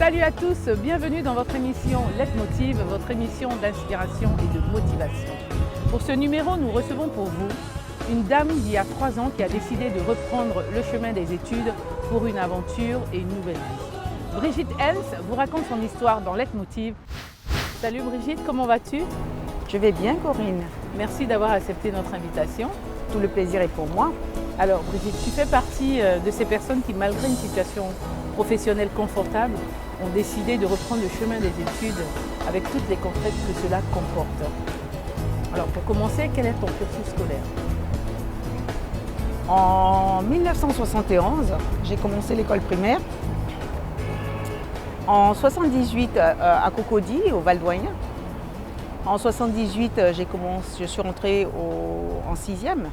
Salut à tous, bienvenue dans votre émission Leitmotiv, votre émission d'inspiration et de motivation. Pour ce numéro, nous recevons pour vous une dame d'il y a 3 ans qui a décidé de reprendre le chemin des études pour une aventure et une nouvelle vie. Brigitte Helms vous raconte son histoire dans Leitmotiv. Salut Brigitte, comment vas-tu? Je vais bien, Corinne. Merci d'avoir accepté notre invitation. Tout le plaisir est pour moi. Alors Brigitte, tu fais partie de ces personnes qui, malgré une situation professionnelle confortable, ont décidé de reprendre le chemin des études avec toutes les contraintes que cela comporte. Alors pour commencer, quel est ton cursus scolaire? En 1971, j'ai commencé l'école primaire. En 1978, à Cocody, au Val-d'Oigne. En 1978, je suis rentrée en 6e,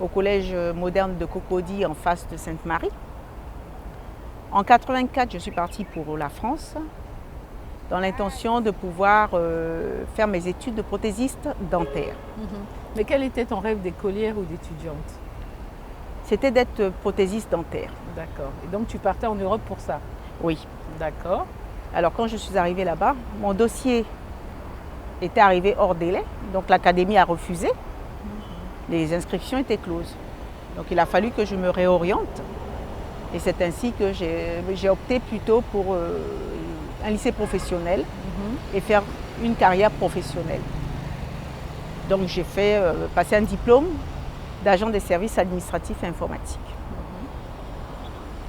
au collège moderne de Cocody en face de Sainte-Marie. En 1984, je suis partie pour la France, dans l'intention de pouvoir faire mes études de prothésiste dentaire. Mais quel était ton rêve d'écolière ou d'étudiante? C'était d'être prothésiste dentaire. D'accord. Et donc tu partais en Europe pour ça? Oui. D'accord. Alors quand je suis arrivée là-bas, mon dossier était arrivé hors délai, donc l'académie a refusé. Les inscriptions étaient closes. Donc il a fallu que je me réoriente. Et c'est ainsi que j'ai opté plutôt pour un lycée professionnel et faire une carrière professionnelle. Donc j'ai fait passer un diplôme d'agent des services administratifs et informatiques.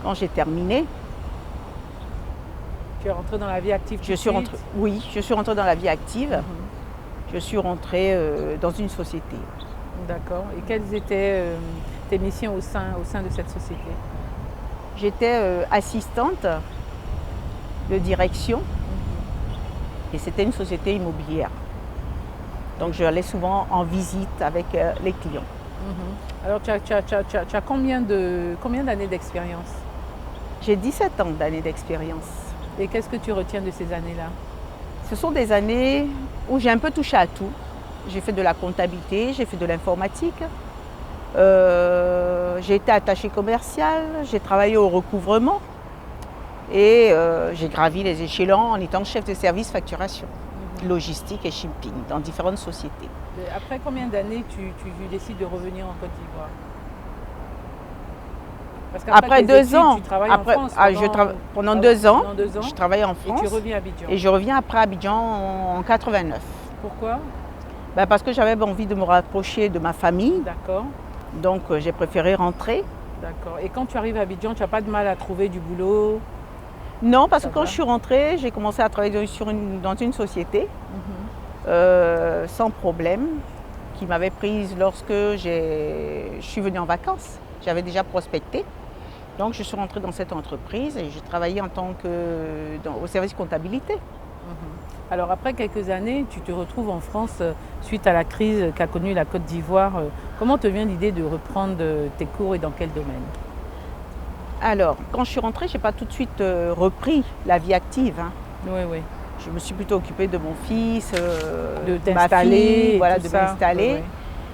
Quand j'ai terminé, tu es rentrée dans la vie active? Oui, je suis rentrée dans la vie active. Je suis rentrée dans une société. D'accord. Et quelles étaient tes missions au sein de cette société? J'étais assistante de direction et c'était une société immobilière. Donc je allais souvent en visite avec les clients. Alors tu as combien d'années d'expérience? J'ai 17 ans d'années d'expérience. Et qu'est-ce que tu retiens de ces années-là? Ce sont des années où j'ai un peu touché à tout. J'ai fait de la comptabilité, j'ai fait de l'informatique. J'ai été attachée commerciale, j'ai travaillé au recouvrement et j'ai gravi les échelons en étant chef de service facturation, logistique et shipping dans différentes sociétés. Et après combien d'années tu décides de revenir en Côte d'Ivoire? Après 2 ans, tu travailles en France pendant 2 ans, je travaillais en France. Et tu reviens à Abidjan? Et je reviens après Abidjan en 89. Pourquoi? Parce que j'avais envie de me rapprocher de ma famille. D'accord. Donc j'ai préféré rentrer. D'accord. Et quand tu arrives à Abidjan, tu n'as pas de mal à trouver du boulot? Non, parce que quand je suis rentrée, j'ai commencé à travailler dans une société sans problème, qui m'avait prise lorsque je suis venue en vacances. J'avais déjà prospecté. Donc je suis rentrée dans cette entreprise et j'ai travaillé au service comptabilité. Alors après quelques années, tu te retrouves en France suite à la crise qu'a connue la Côte d'Ivoire. Comment te vient l'idée de reprendre tes cours et dans quel domaine? Alors, quand je suis rentrée, je n'ai pas tout de suite repris la vie active. Oui, oui. Je me suis plutôt occupée de mon fils, de ma fille, voilà, de m'installer. Oui.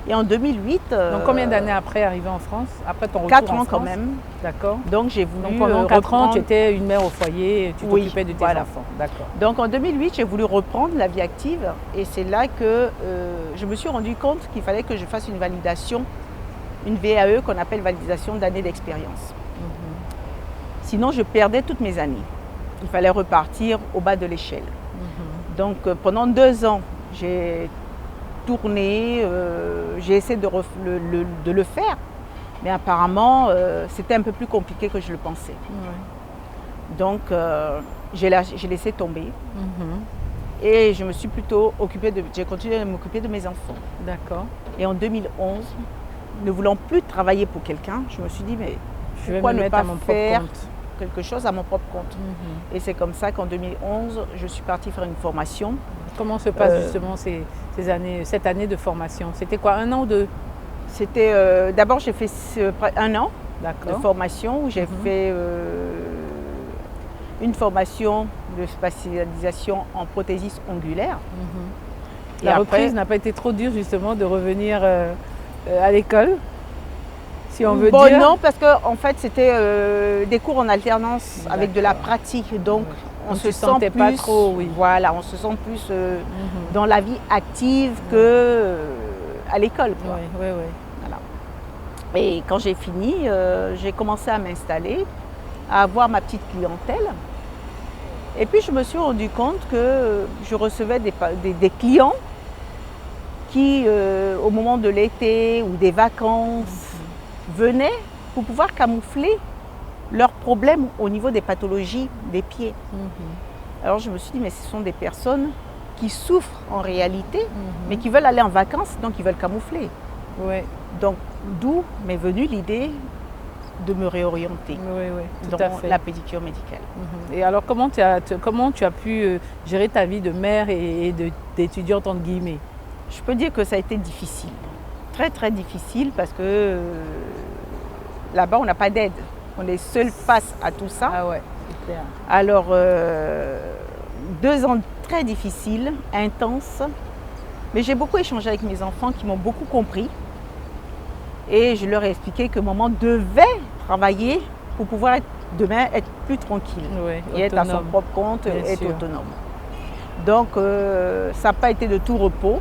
Et en 2008... Donc combien d'années après arriver en France? Après ton retour 4 ans en France? quand même. D'accord. Donc j'ai voulu Donc pendant 4 ans, tu étais une mère au foyer, tu t'occupais de tes enfants. D'accord. Donc en 2008, j'ai voulu reprendre la vie active et c'est là que je me suis rendu compte qu'il fallait que je fasse une validation, une VAE qu'on appelle validation d'années d'expérience. Sinon, je perdais toutes mes années. Il fallait repartir au bas de l'échelle. Donc pendant 2 ans, j'ai tourné, j'ai essayé de le faire, mais apparemment c'était un peu plus compliqué que je le pensais. Donc j'ai laissé tomber et je me suis plutôt j'ai continué à m'occuper de mes enfants. D'accord. Et en 2011, ne voulant plus travailler pour quelqu'un, je me suis dit mais pourquoi ne pas faire quelque chose à mon propre compte. Et c'est comme ça qu'en 2011, je suis partie faire une formation. Comment se passe justement cette année de formation? C'était quoi, 1 an ou 2? C'était d'abord j'ai fait 1 an de formation où j'ai fait une formation de spécialisation en prothésiste ongulaire. La reprise n'a pas été trop dure justement de revenir à l'école? si on veut Bon, dire. non, parce que en fait, c'était des cours en alternance avec de la D'accord. pratique. Donc, Ouais. on Donc, se tu sent sentais plus, pas trop, oui. voilà, on se sent plus Mhm. dans la vie active que à l'école, quoi. Oui, oui, oui. Voilà. Et quand j'ai fini, j'ai commencé à m'installer, à avoir ma petite clientèle. Et puis je me suis rendu compte que je recevais des clients qui, au moment de l'été ou des vacances, venaient pour pouvoir camoufler leurs problèmes au niveau des pathologies des pieds. Mhm. Alors je me suis dit, mais ce sont des personnes qui souffrent en réalité, Mhm. mais qui veulent aller en vacances, donc ils veulent camoufler. Oui, Donc d'où m'est venue l'idée de me réorienter oui, oui, tout dans à fait. la pédicure médicale. Mhm. Et alors, comment tu as pu gérer ta vie de mère et d'étudiante, entre guillemets? Je peux dire que ça a été difficile, très très difficile parce que là-bas on n'a pas d'aide, on est seul face à tout ça. Ah ouais, c'est clair. Alors 2 ans très difficiles, intenses, mais j'ai beaucoup échangé avec mes enfants qui m'ont beaucoup compris et je leur ai expliqué que maman devait travailler pour pouvoir demain être plus tranquille Oui, et être à son autonome. propre compte, Bien être sûr. autonome. Donc ça n'a pas été de tout repos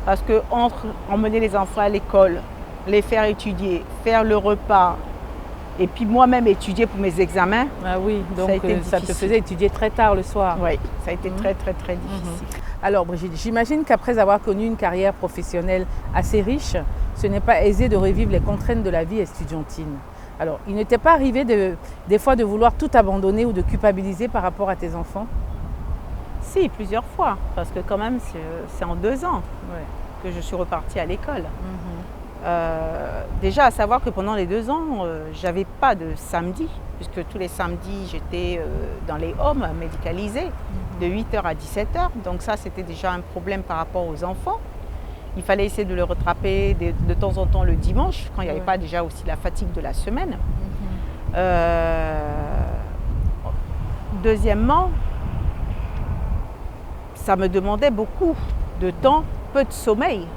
parce que entre emmener les enfants à l'école, les faire étudier, faire le repas et puis moi-même étudier pour mes examens, Ah oui, donc a été ça te difficile. faisait étudier très tard le soir. oui, ça a été Mhm. très très très difficile. Alors Brigitte, j'imagine qu'après avoir connu une carrière professionnelle assez riche, ce n'est pas aisé de revivre les contraintes de la vie estudiantine. Alors, il ne t'est pas arrivé des fois de vouloir tout abandonner ou de culpabiliser par rapport à tes enfants? Si, plusieurs fois, parce que quand même c'est en 2 ans Ouais. que je suis repartie à l'école. Mhm. Déjà à savoir que pendant les 2 ans, j'avais pas de samedi, puisque tous les samedis j'étais dans les homes médicalisés de 8h à 17h. Donc ça c'était déjà un problème par rapport aux enfants. Il fallait essayer de le rattraper de temps en temps le dimanche, quand il n'y avait Ouais. pas déjà aussi la fatigue de la semaine. Mhm. Deuxièmement, ça me demandait beaucoup de temps, peu de sommeil.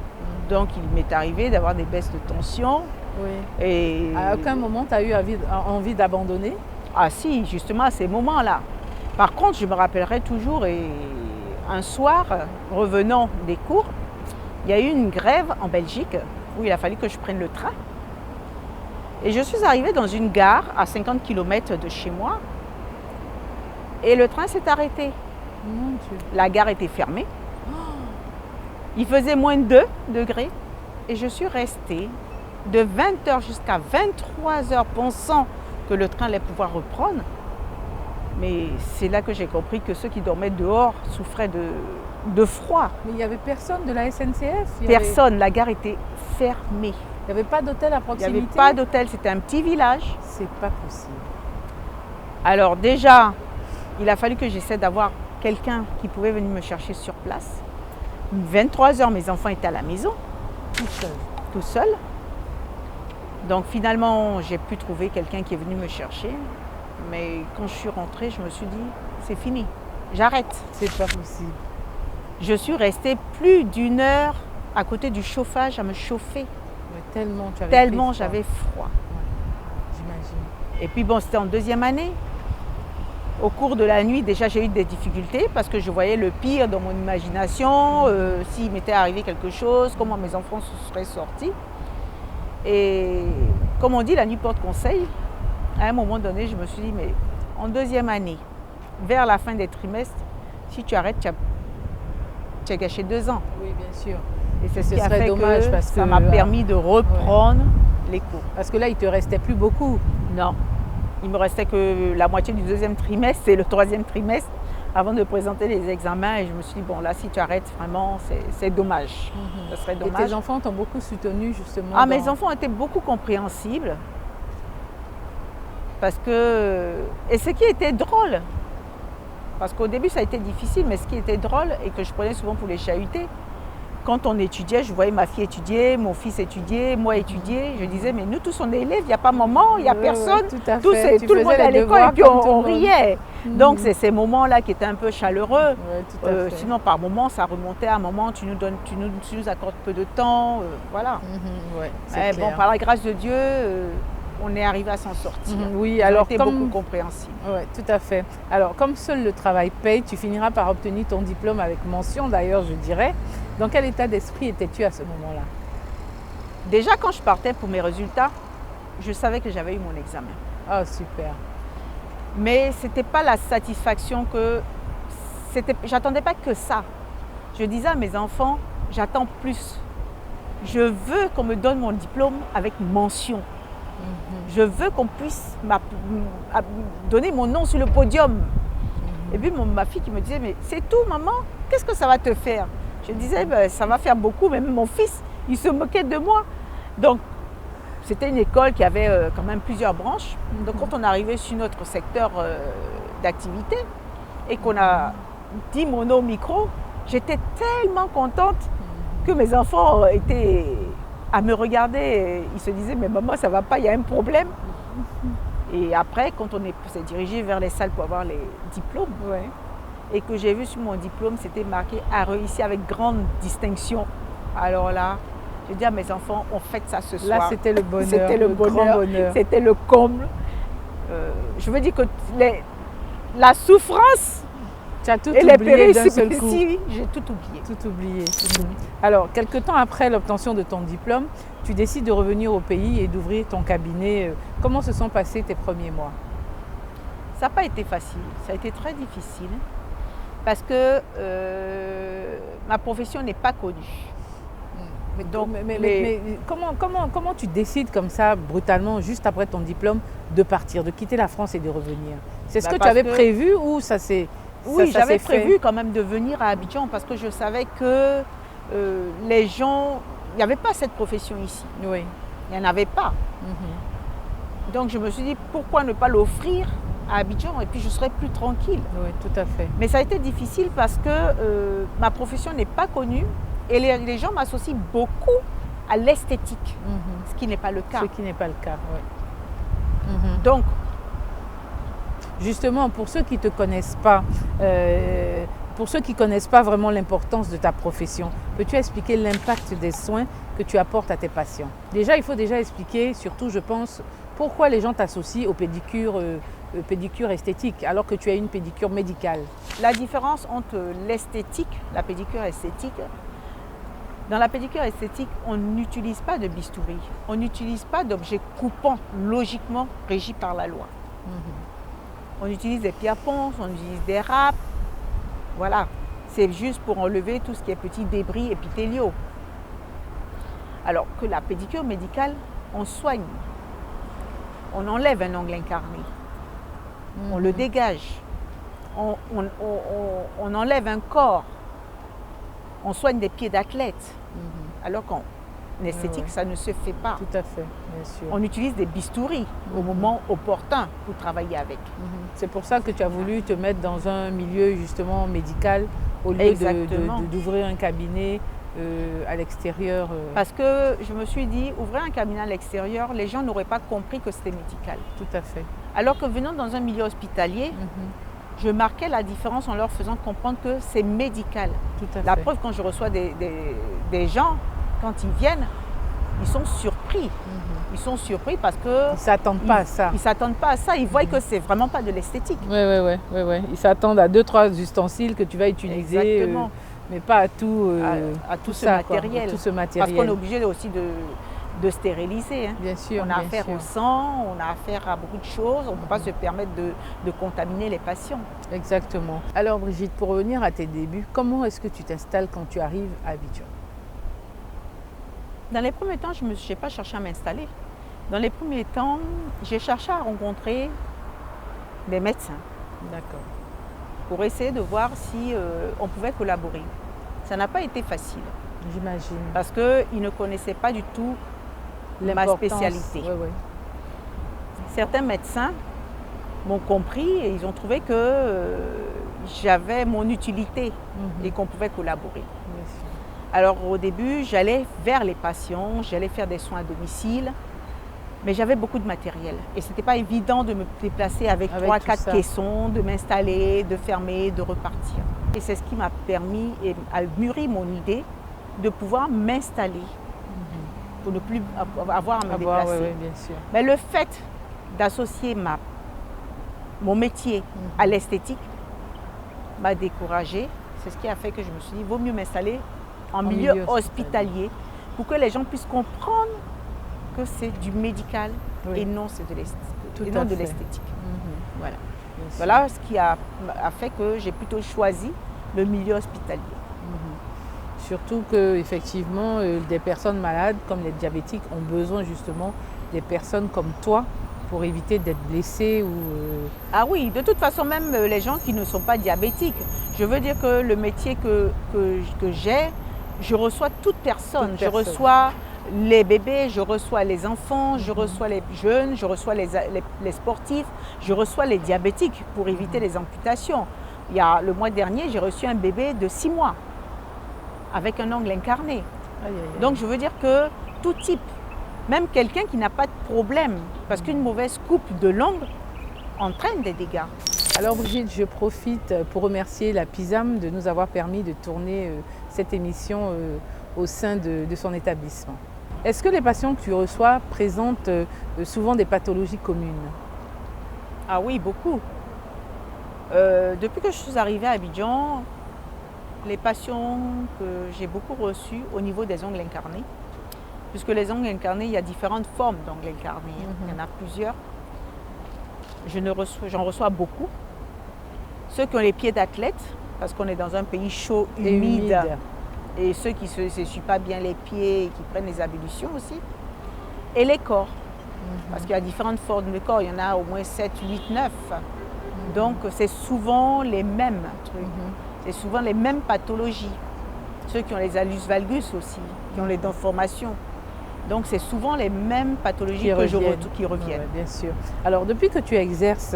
Donc il m'est arrivé d'avoir des baisses de tension. Oui. Et À aucun moment tu as eu envie d'abandonner? ah si, justement à ces moments-là. Par contre, je me rappellerai toujours, et un soir, revenant des cours, il y a eu une grève en Belgique où il a fallu que je prenne le train. Et je suis arrivée dans une gare à 50 km de chez moi et le train s'est arrêté. Mon Dieu. La gare était fermée. Il faisait moins 2 degrés et je suis restée de 20h jusqu'à 23h pensant que le train allait pouvoir reprendre. Mais c'est là que j'ai compris que ceux qui dormaient dehors souffraient de froid. Mais il n'y avait personne de la SNCF? Il y avait- Personne, la gare était fermée. Il n'y avait pas d'hôtel à Il n'y proximité? avait pas d'hôtel, c'était un petit village. C'est pas possible. Alors déjà, il a fallu que j'essaie d'avoir quelqu'un qui pouvait venir me chercher sur place. 23h, mes enfants étaient à la maison, Tout seul. tout seuls. Donc finalement, j'ai pu trouver quelqu'un qui est venu me chercher. Mais quand je suis rentrée, je me suis dit, c'est fini, j'arrête. C'est pas possible. Je suis restée plus d'1 heure à côté du chauffage à me chauffer, Ouais, tellement tu avais tellement pris froid. j'avais froid. J'imagine. Et puis bon, c'était en 2e année. Au cours de la nuit, déjà j'ai eu des difficultés parce que je voyais le pire dans mon imagination, s'il m'était arrivé quelque chose, comment mes enfants se seraient sortis. Et comme on dit, la nuit porte conseil. À un moment donné, je me suis dit, mais en 2e année, vers la fin des trimestres, si tu arrêtes, tu as gâché 2 ans. Oui, bien sûr. Et c'est Ce ce qui a serait fait dommage que parce ça que, m'a permis de reprendre les cours. Parce que là, il te restait plus beaucoup. Non, il me restait que la moitié du 2e trimestre et le 3e trimestre avant de présenter les examens. Et je me suis dit, bon là, si tu arrêtes, vraiment, c'est dommage. Ce serait Et dommage. tes enfants t'ont beaucoup soutenu justement. Ah, mes enfants étaient beaucoup compréhensibles. Parce que... Et ce qui était drôle, parce qu'au début ça a été difficile, mais ce qui était drôle et que je prenais souvent pour les chahuter, quand on étudiait, je voyais ma fille étudier, mon fils étudier, moi étudier. Je disais, mais nous tous on est élèves, il n'y a pas maman, il n'y a personne. Tout à Tout fait. le monde est à l'école et puis on riait. Mhm. Donc c'est ces moments-là qui étaient un peu chaleureux. Ouais, tout à fait. Sinon par moments ça remontait à un moment, tu nous accordes peu de temps. Voilà. Ouais, Eh, c'est bon, clair. par la grâce de Dieu, on est arrivé à s'en sortir. Oui, Ils ont alors été beaucoup compréhensifs. Oui, tout à fait. Alors, comme seul le travail paye, tu finiras par obtenir ton diplôme avec mention, d'ailleurs, je dirais. Dans quel état d'esprit étais-tu à ce moment-là? Déjà quand je partais pour mes résultats, je savais que j'avais eu mon examen. Ah, super. Mais ce n'était pas la satisfaction que... J'attendais pas que ça. Je disais à mes enfants, j'attends plus. Je veux qu'on me donne mon diplôme avec mention. Je veux qu'on puisse donner mon nom sur le podium. Et puis ma fille qui me disait, mais c'est tout maman, qu'est-ce que ça va te faire? Je disais, ben, ça va faire beaucoup, même mon fils, il se moquait de moi. Donc c'était une école qui avait quand même plusieurs branches. Donc quand on arrivait sur notre secteur d'activité et qu'on a dit mon nom au micro, j'étais tellement contente que mes enfants étaient à me regarder. Et ils se disaient, mais maman, ça va pas, il y a un problème. Et après, quand on s'est dirigé vers les salles pour avoir les diplômes, Ouais. et que j'ai vu sur mon diplôme, c'était marqué « a réussi avec grande distinction ». Alors là, j'ai dit à mes enfants, on fête ça ce soir. Là, c'était le bonheur, C'était le grand bonheur, bonheur. c'était le comble. Je veux dire que la souffrance Tu as tout et les oublié d'un seul coup. péripéties, j'ai tout oublié. Tout oublié. Alors, quelque temps après l'obtention de ton diplôme, tu décides de revenir au pays et d'ouvrir ton cabinet. Comment se sont passés tes premiers mois? Ça n'a pas été facile, ça a été très difficile parce que ma profession n'est pas connue. Donc, Mais comment tu décides comme ça, brutalement, juste après ton diplôme, de partir, de quitter la France et de revenir? C'est ce que tu parce avais que- prévu ou ça s'est Oui, ça j'avais s'est fait? prévu quand même de venir à Abidjan parce que je savais que les gens, il n'y avait pas cette profession ici. Oui. Il n'y en avait pas. Donc je me suis dit, pourquoi ne pas l'offrir à Abidjan et puis je serais plus tranquille. Oui, tout à fait. Mais ça a été difficile parce que ma profession n'est pas connue et les gens m'associent beaucoup à l'esthétique, ce qui n'est pas le cas. Ce qui n'est pas le cas, oui. Donc, Justement, pour ceux qui ne te connaissent pas, pour ceux qui ne connaissent pas vraiment l'importance de ta profession, peux-tu expliquer l'impact des soins que tu apportes à tes patients? Déjà, il faut déjà expliquer, surtout je pense, pourquoi les gens t'associent aux pédicures esthétiques alors que tu as une pédicure médicale. la différence entre l'esthétique, la pédicure esthétique, dans la pédicure esthétique, on n'utilise pas de bistouri, on n'utilise pas d'objets coupants logiquement régis par la loi. On utilise des pierres ponces, on utilise des râpes. Voilà, c'est juste pour enlever tout ce qui est petits débris épithéliaux. Alors que la pédicure médicale, on soigne. On enlève un ongle incarné. On le dégage. On enlève un corps. On soigne des pieds d'athlète. Alors qu'en esthétique, Ouais. ça ne se fait pas. Tout à fait, bien sûr. On utilise des bistouris au moment opportun pour travailler avec. C'est pour ça que tu as voulu te mettre dans un milieu justement médical au lieu Exactement. d'ouvrir un cabinet à l'extérieur. Parce que je me suis dit, ouvrir un cabinet à l'extérieur, les gens n'auraient pas compris que c'était médical. Tout à fait. Alors que venant dans un milieu hospitalier, je marquais la différence en leur faisant comprendre que c'est médical. Tout à La fait. preuve, quand je reçois des gens, quand ils viennent, ils sont surpris. Ils sont surpris parce que Ils ne s'attendent pas à ça. ils ne s'attendent pas à ça. Ils voient que c'est vraiment pas de l'esthétique. Oui. Ils s'attendent à 2-3 ustensiles que tu vas utiliser, Exactement. mais pas à tout, À tout ce ça, quoi, matériel. à tout ce Parce qu'on matériel. est obligé aussi de stériliser. Hein. Bien sûr. On a bien affaire sûr. au sang, on a affaire à beaucoup de choses. On ne peut pas se permettre de contaminer les patients. Exactement. Alors Brigitte, pour revenir à tes débuts, comment est-ce que tu t'installes quand tu arrives à Abidjan? Dans les premiers temps, je n'ai pas cherché à m'installer. Dans les premiers temps, j'ai cherché à rencontrer des médecins D'accord. pour essayer de voir si on pouvait collaborer. Ça n'a pas été facile J'imagine. parce qu'ils ne connaissaient pas du tout ma L'importance. spécialité. Oui. Certains médecins m'ont compris et ils ont trouvé que j'avais mon utilité et qu'on pouvait collaborer. Bien sûr. Alors au début, j'allais vers les patients, j'allais faire des soins à domicile, mais j'avais beaucoup de matériel. Et ce n'était pas évident de me déplacer avec 3-4 caissons, de m'installer, de fermer, de repartir. Et c'est ce qui m'a permis et a mûri mon idée de pouvoir m'installer pour ne plus avoir à me déplacer. Oui, bien sûr. Mais le fait d'associer mon métier à l'esthétique m'a découragée. C'est ce qui a fait que je me suis dit, il vaut mieux m'installer en milieu hospitalier pour que les gens puissent comprendre que c'est du médical et non c'est de l'esthétique. Voilà ce qui a fait que j'ai plutôt choisi le milieu hospitalier. Surtout qu'effectivement, des personnes malades comme les diabétiques ont besoin justement des personnes comme toi pour éviter d'être blessés ou... Ah oui, de toute façon, même les gens qui ne sont pas diabétiques. Je veux dire que le métier que j'ai, je reçois toute personne. Je reçois les bébés, je reçois les enfants, je reçois les jeunes, je reçois les sportifs, je reçois les diabétiques pour éviter les amputations. Le mois dernier, j'ai reçu un bébé de 6 mois avec un ongle incarné. Donc je veux dire que tout type, même quelqu'un qui n'a pas de problème, parce qu'une mauvaise coupe de l'ongle entraîne des dégâts. Alors Brigitte, je profite pour remercier la PISAM de nous avoir permis de tourner cette émission au sein de son établissement. Est-ce que les patients que tu reçois présentent souvent des pathologies communes? Ah oui, beaucoup. Depuis que je suis arrivée à Abidjan, les patients que j'ai beaucoup reçus au niveau des ongles incarnés, puisque les ongles incarnés, il y a différentes formes d'ongles incarnés, il y en a plusieurs. J'en reçois beaucoup. Ceux qui ont les pieds d'athlète, parce qu'on est dans un pays chaud, humide. Et ceux qui ne s'essuient pas bien les pieds et qui prennent les ablutions aussi. Et les corps, parce qu'il y a différentes formes de corps, il y en a au moins 7, 8, 9. Donc c'est souvent les mêmes trucs, c'est souvent les mêmes pathologies. Ceux qui ont les hallux valgus aussi, qui ont les déformations. Donc c'est souvent les mêmes pathologies qui reviennent. Ouais, bien sûr. Alors depuis que tu exerces,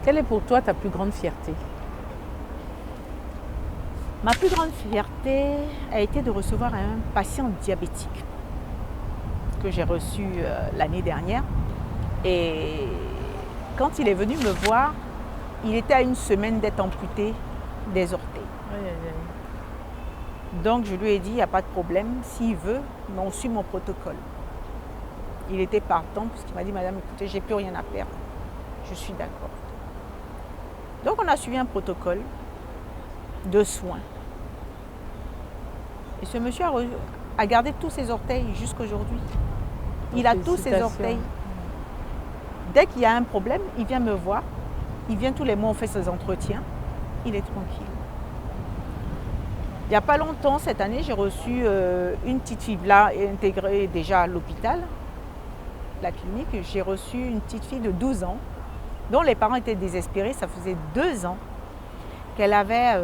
quelle est pour toi ta plus grande fierté? Ma plus grande fierté a été de recevoir un patient diabétique que j'ai reçu l'année dernière. Et quand il est venu me voir, il était à 1 semaine d'être amputé des orteils. Donc je lui ai dit, il n'y a pas de problème, s'il veut, mais on suit mon protocole. Il était partant puisqu'il m'a dit, madame, écoutez, j'ai plus rien à perdre. Je suis d'accord. Donc on a suivi un protocole de soins. Et ce monsieur a gardé tous ses orteils jusqu'aujourd'hui. Il a tous ses orteils. Dès qu'il y a un problème, il vient me voir. Il vient tous les mois, on fait ses entretiens. Il est tranquille. Il n'y a pas longtemps, cette année, j'ai reçu une petite fille là, intégrée déjà à l'hôpital, la clinique. J'ai reçu une petite fille de 12 ans, dont les parents étaient désespérés. Ça faisait 2 ans qu'elle avait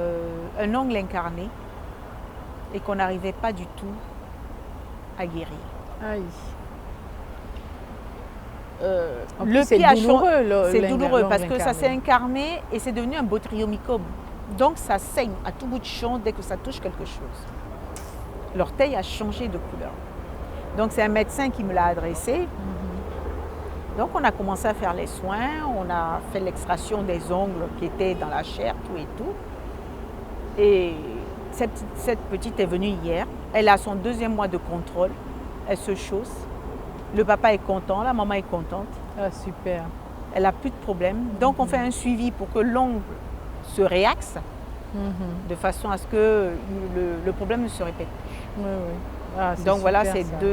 un ongle incarné et qu'on n'arrivait pas du tout à guérir. Aïe. C'est douloureux parce que ça s'est incarné et c'est devenu un botryomycome. Donc ça saigne à tout bout de champ dès que ça touche quelque chose. L'orteil a changé de couleur. Donc c'est un médecin qui me l'a adressé. Donc on a commencé à faire les soins, on a fait l'extraction des ongles qui étaient dans la chair, tout et tout. Et cette petite est venue hier. Elle a son 2e mois de contrôle. Elle se chausse. Le papa est content, la maman est contente. Ah, super. Elle n'a plus de problème. Donc on fait un suivi pour que l'ongle se réaxe de façon à ce que le problème ne se répète plus. Ah, donc voilà, c'est 2.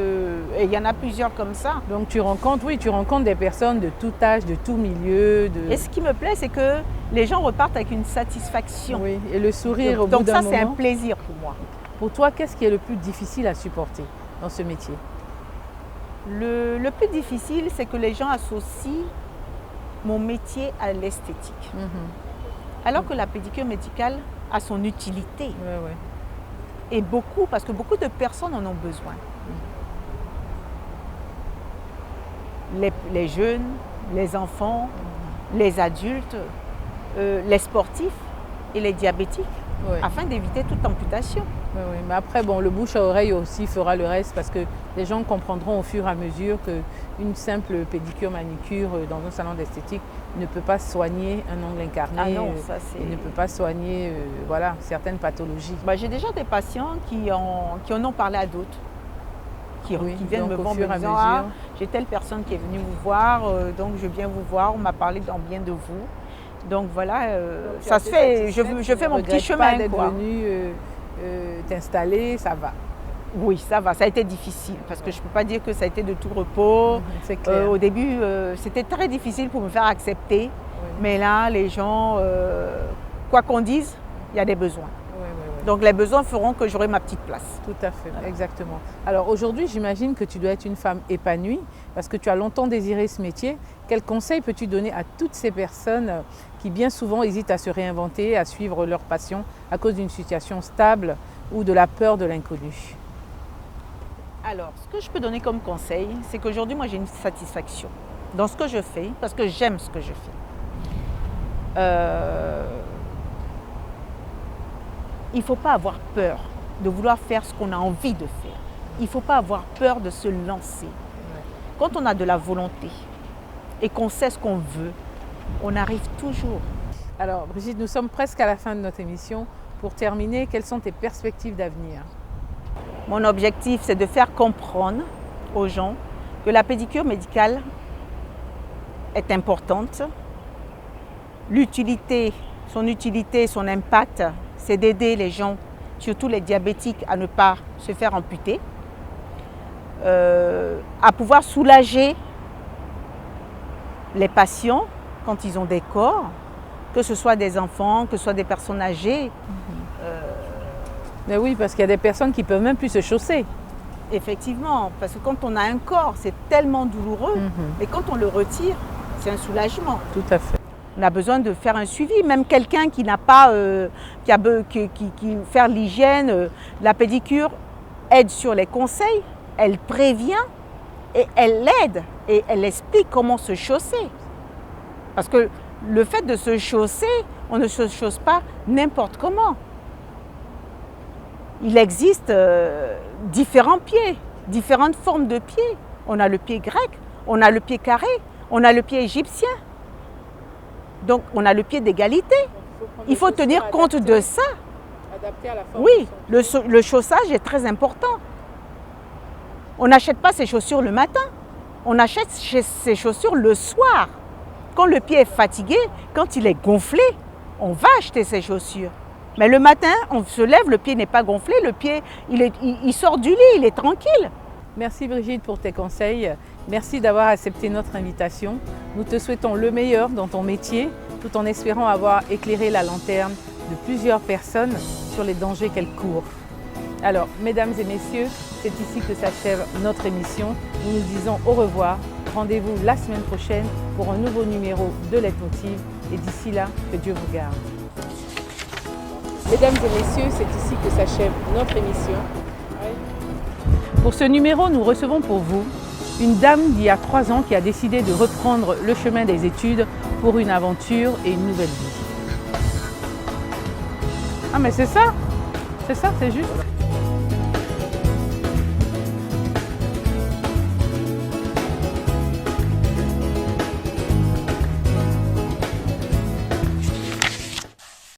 Et il y en a plusieurs comme ça. Donc tu rencontres des personnes de tout âge, de tout milieu. Et ce qui me plaît, c'est que les gens repartent avec une satisfaction. Oui, et le sourire au bout d'un moment. Donc ça, c'est un plaisir pour moi. Pour toi, qu'est-ce qui est le plus difficile à supporter dans ce métier? Le plus difficile, c'est que les gens associent mon métier à l'esthétique. Alors que la pédicure médicale a son utilité. Et beaucoup, parce que beaucoup de personnes en ont besoin. Les jeunes, les enfants, les adultes, les sportifs et les diabétiques Ouais. afin d'éviter toute amputation. Oui, oui. Mais après, bon, le bouche à oreille aussi fera le reste parce que les gens comprendront au fur et à mesure qu'une simple pédicure, manicure dans un salon d'esthétique ne peut pas soigner un ongle incarné. Ah non, ça c'est... Et ne peut pas soigner voilà, certaines pathologies. Bah, j'ai déjà des patients qui en ont parlé à d'autres, qui viennent donc me au voir fur et à me disant mesure. ah, j'ai telle personne qui est venue vous voir, donc je viens vous voir, on m'a parlé en bien de vous. Donc voilà, Donc, ça se fait, je fais mon petit chemin. D'être venu t'installer, ça va. Oui, ça va, ça a été difficile parce que je ne peux pas dire que ça a été de tout repos. C'est clair. Au début, c'était très difficile pour me faire accepter, mais là, les gens, quoi qu'on dise, il y a des besoins. Donc les besoins feront que j'aurai ma petite place. Tout à fait, voilà. Exactement. Alors aujourd'hui, j'imagine que tu dois être une femme épanouie parce que tu as longtemps désiré ce métier. Quels conseils peux-tu donner à toutes ces personnes qui bien souvent hésitent à se réinventer, à suivre leur passion à cause d'une situation stable ou de la peur de l'inconnu? Alors, ce que je peux donner comme conseil, c'est qu'aujourd'hui, moi, j'ai une satisfaction dans ce que je fais parce que j'aime ce que je fais. Il ne faut pas avoir peur de vouloir faire ce qu'on a envie de faire. Il ne faut pas avoir peur de se lancer. Quand on a de la volonté et qu'on sait ce qu'on veut, on arrive toujours. Alors Brigitte, nous sommes presque à la fin de notre émission. Pour terminer, quelles sont tes perspectives d'avenir? Mon objectif, c'est de faire comprendre aux gens que la pédicure médicale est importante. Son utilité, son impact, c'est d'aider les gens, surtout les diabétiques, à ne pas se faire amputer, à pouvoir soulager les patients quand ils ont des corps, que ce soit des enfants, que ce soit des personnes âgées. Mais oui, parce qu'il y a des personnes qui ne peuvent même plus se chausser. Effectivement, parce que quand on a un corps, c'est tellement douloureux, mais quand on le retire, c'est un soulagement. Tout à fait. On a besoin de faire un suivi, même quelqu'un qui n'a pas, qui faire l'hygiène, la pédicure aide sur les conseils, elle prévient et elle aide et elle explique comment se chausser. Parce que le fait de se chausser, on ne se chausse pas n'importe comment. Il existe différents pieds, différentes formes de pieds. On a le pied grec, on a le pied carré, on a le pied égyptien. Donc, on a le pied d'égalité. Il faut tenir compte de ça. Adapté à la forme. Oui, le chaussage est très important. On n'achète pas ses chaussures le matin. On achète ses chaussures le soir. Quand le pied est fatigué, quand il est gonflé, on va acheter ses chaussures. Mais le matin, on se lève, le pied n'est pas gonflé, le pied, il sort du lit, il est tranquille. Merci Brigitte pour tes conseils. Merci d'avoir accepté notre invitation. Nous te souhaitons le meilleur dans ton métier, tout en espérant avoir éclairé la lanterne de plusieurs personnes sur les dangers qu'elles courent. Alors, mesdames et messieurs, c'est ici que s'achève notre émission. Nous nous disons au revoir. Rendez-vous la semaine prochaine pour un nouveau numéro de Leitmotiv. Et d'ici là, que Dieu vous garde. Mesdames et messieurs, c'est ici que s'achève notre émission. Pour ce numéro, nous recevons pour vous une dame d'il y a 3 ans qui a décidé de reprendre le chemin des études pour une aventure et une nouvelle vie. Ah mais c'est ça, c'est juste.